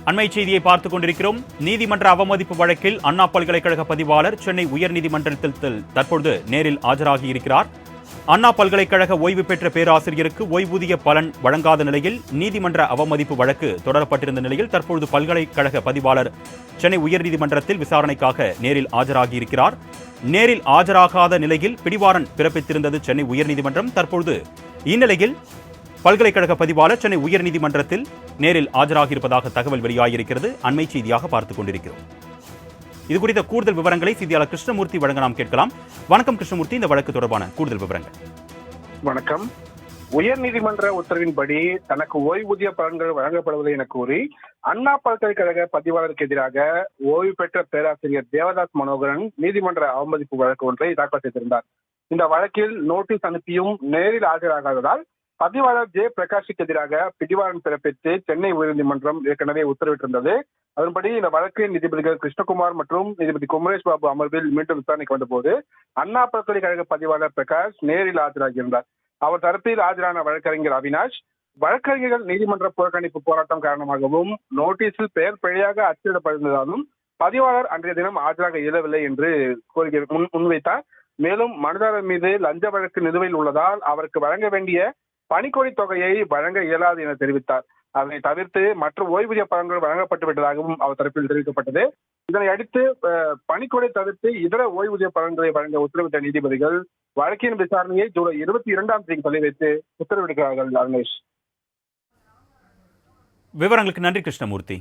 அண்மை செய்தியை பார்த்துக் கொண்டிருக்கிறோம். நீதிமன்ற அவமதிப்பு வழக்கில் அண்ணா பல்கலைக்கழக பதிவாளர் சென்னை உயர்நீதிமன்றத்தில் தற்பொழுது நேரில் ஆஜராகியிருக்கிறார். அண்ணா பல்கலைக்கழக ஓய்வு பெற்ற பேராசிரியருக்கு ஓய்வூதிய பலன் வழங்காத நிலையில் நீதிமன்ற அவமதிப்பு வழக்கு தொடரப்பட்டிருந்த நிலையில் தற்பொழுது பல்கலைக்கழக பதிவாளர் சென்னை உயர்நீதிமன்றத்தில் விசாரணைக்காக நேரில் ஆஜராகியிருக்கிறார். நேரில் ஆஜராகாத நிலையில் பிடிவாரண்ட் பிறப்பித்திருந்தது சென்னை உயர்நீதிமன்றம். தற்பொழுது இந்நிலையில் பல்கலைக்கழக பதிவாளர் சென்னை உயர்நீதிமன்றத்தில் நேரில் ஆஜராகியிருப்பதாக தகவல் வெளியாகியிருக்கிறது. அண்மை செய்தியாக பார்த்துக் கொண்டிருக்கிறோம். இதுகுறித்த கூடுதல் விவரங்களை செய்தியாளர் கிருஷ்ணமூர்த்தி வழங்க நாம் கேட்கலாம். வணக்கம் கிருஷ்ணமூர்த்தி, இந்த வழக்கு தொடர்பான கூடுதல் விவரங்கள். வணக்கம். உயர்நீதிமன்ற உத்தரவின்படி தனக்கு ஓய்வூதிய பலன்கள் வழங்கப்படுவதை என கூறி அண்ணா பல்கலைக்கழக பதிவாளருக்கு எதிராக ஓய்வு பெற்ற பேராசிரியர் தேவதாஸ் மனோகரன் நீதிமன்ற அவமதிப்பு வழக்கு ஒன்றை தாக்கல் செய்திருந்தார். இந்த வழக்கில் நோட்டீஸ் அனுப்பியும் நேரில் ஆஜராகாததால் பதிவாளர் ஜே பிரகாஷுக்கு எதிராக பிடிவாரண்ட் பிறப்பித்து சென்னை உயர்நீதிமன்றம் ஏற்கனவே உத்தரவிட்டிருந்தது. அதன்படி இந்த வழக்கு நீதிபதிகள் கிருஷ்ணகுமார் மற்றும் நீதிபதி குமரேஷ் பாபு அமர்வில் மீண்டும் விசாரணைக்கு வந்தபோது அண்ணா பல்கலைக்கழக பதிவாளர் பிரகாஷ் நேரில் ஆஜராகியிருந்தார். அவர் தரப்பில் ஆஜரான வழக்கறிஞர் அவினாஷ், வழக்கறிஞர்கள் நீதிமன்ற புறக்கணிப்பு போராட்டம் காரணமாகவும் நோட்டீஸில் பெயர் பிழையாக அச்சிடப்பட்டிருந்ததாலும் பதிவாளர் அன்றைய தினம் ஆஜராக இயலவில்லை என்று கோரிக்கை முன்வைத்தார். மேலும் மனுதாரர் மீது லஞ்ச வழக்கு நிலுவையில் உள்ளதால் அவருக்கு வழங்க வேண்டிய பணிக்கொடை தொகையை வழங்க இயலாது என தெரிவித்தார். அதனை தவிர்த்து மற்ற ஓய்வூதிய பலன்கள் வழங்கப்பட்டு விட்டதாகவும் அவர் தரப்பில் தெரிவிக்கப்பட்டது. இதனை அடுத்து பணிக்கொடை தவிர்த்து இதர ஓய்வூதிய பலன்களை வழங்க உத்தரவிட்ட நீதிபதிகள் வழக்கின் விசாரணையை ஜூலை 22ஆம் தேதி தள்ளி வைத்து உத்தரவிடுகிறார்கள். விவரங்களுக்கு நன்றி கிருஷ்ணமூர்த்தி.